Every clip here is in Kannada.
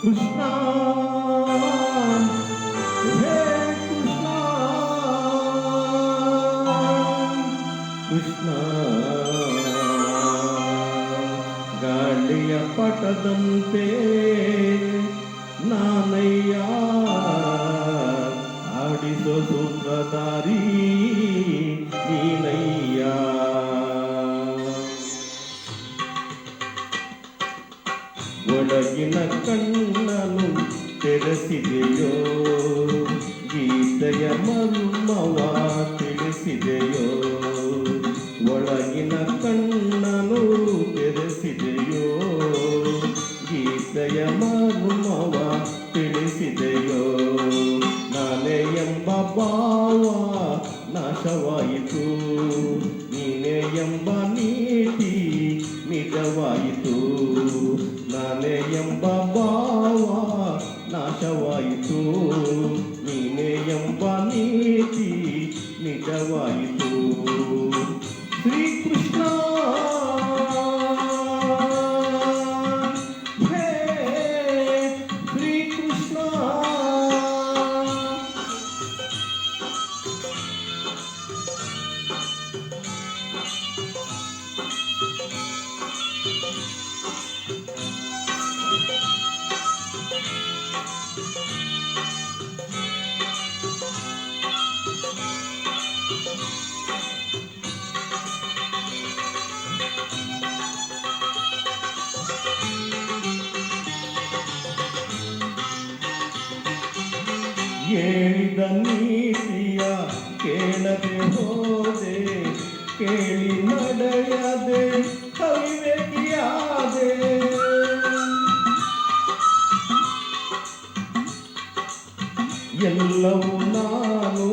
ಕೃಷ್ಣ ಹೇ ಕೃಷ್ಣ ಕೃಷ್ಣ ಗಾಳಿಯ ಪಟದಂತೆ ನಾನಯ್ಯ ಆಡಿಸೋ ಸೂತ್ರಧಾರಿ ನೀನಯ್ಯ ಒಳಗಿನ ಕಣ್ಣನು ತೆರೆಸಿದೆಯೋ ಗೀತೆಯ ಮರ್ಮವ ತಿಳಿಸಿದೆಯೋ ಒಳಗಿನ ಕಣ್ಣನು ತೆರೆಸಿದೆಯೋ ಗೀತೆಯ ಮರ್ಮವ ತಿಳಿಸಿದೆಯೋ ನಾನೇ ಎಂಬ ಭಾವ ನಾಶವಾಯಿತು ನೀನೇ ಎಂಬ ನೀತಿ ನಿಜವಾಯಿತು ನಾನೇ ಎಂಬ ಭಾವ ನಾಶವಾಯಿತು ನೀನೇ ಎಂಬ ನೀತಿ ನಿಜವಾಯಿತು ಶ್ರೀಕೃಷ್ಣ ಹೇ ಶ್ರೀಕೃಷ್ಣ ಹೇಳಿದ ನೀತಿಯ ಕೇಳದೆ ಹೋದೆ ಕೇಳಿ ನಡೆಯದೆ ಅವಿವೇಕಿಯಾದೆ ಎಲ್ಲವೂ ನಾನು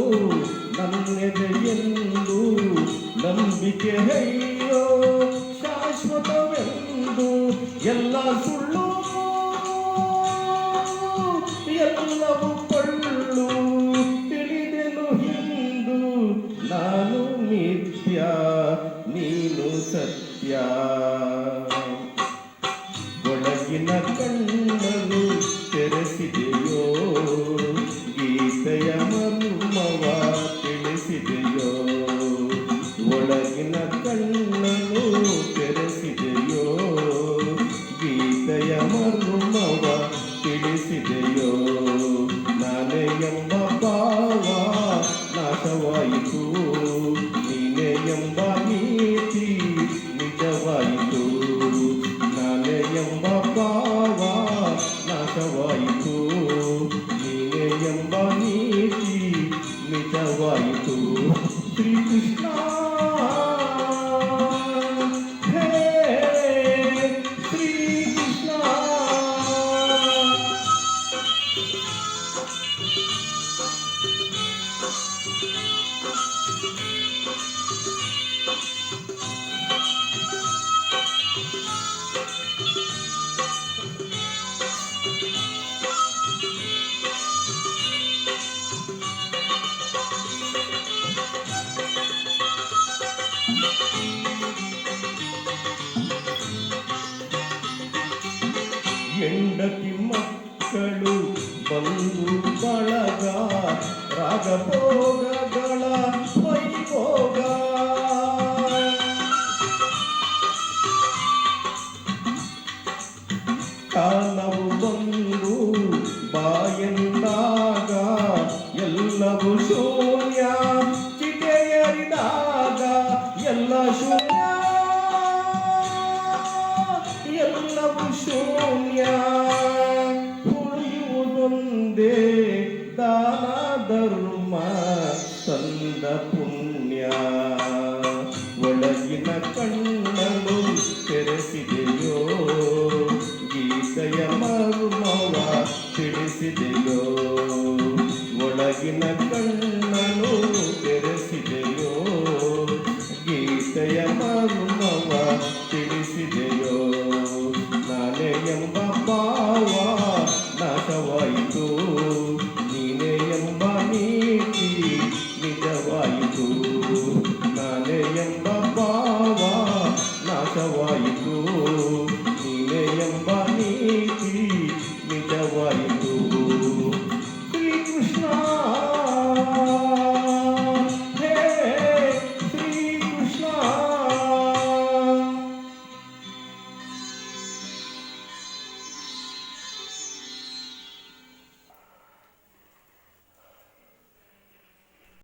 ನನ್ನೆದೆಯೆಂದು ನಂಬಿಕೆ ಅಯ್ಯೋ ಶಾಶ್ವತವೆಂದು ಎಲ್ಲ ಸುಳ್ಳು ಎಲ್ಲವೂ ಕೊಳ್ಳು ತಿಳಿದೆನು ಹಿಂದು ನಾನು ನಿತ್ಯ ನೀನು ಸತ್ಯ ಒಳಗಿನ ಕಣ್ಣನು ತೆರೆಸಿದೆಯೋ ಗೀತೆಯ ಮರ್ಮವ ತಿಳಿಸಿದೆಯೋ ಒಳಗಿನ ಕಣ್ಣನು ತೆರೆಸಿದೆಯೋ ಗೀತೆಯ ಮರ್ಮವ ತಿಳಿಸಿದೆಯೋ ನಾನೇ ಎಂಬ ಭಾವ ನಾಶವಾಯಿತು ನೀನೇ ಎಂಬ ನೀತಿ ನಿಜವಾಯಿತು ನಾನೇ ಎಂಬ ಭಾವ ನಾಶವಾಯಿತು ನೀನೇ ಎಂಬ ನೀತಿ ನಿಜವಾಯಿತು ಶ್ರೀಕೃಷ್ಣ ಹೇ ಶ್ರೀಕೃಷ್ಣ ಹೆಂಡತಿ ಮಕ್ಕಳು ಬಂಧು ಬಳಗ ರಾಗಭೋಗಗಳ ವೈಭೋಗ ಕಾಲವು ಬಂದು ಬಾಯೆಂದಾಗ ಎಲ್ಲವೂ ಶೂನ್ಯ ಚಿಟೆಯರಿದಾಗ ಎಲ್ಲ ಶೂನ್ಯ ಎಲ್ಲವೂ ಶೂನ್ಯ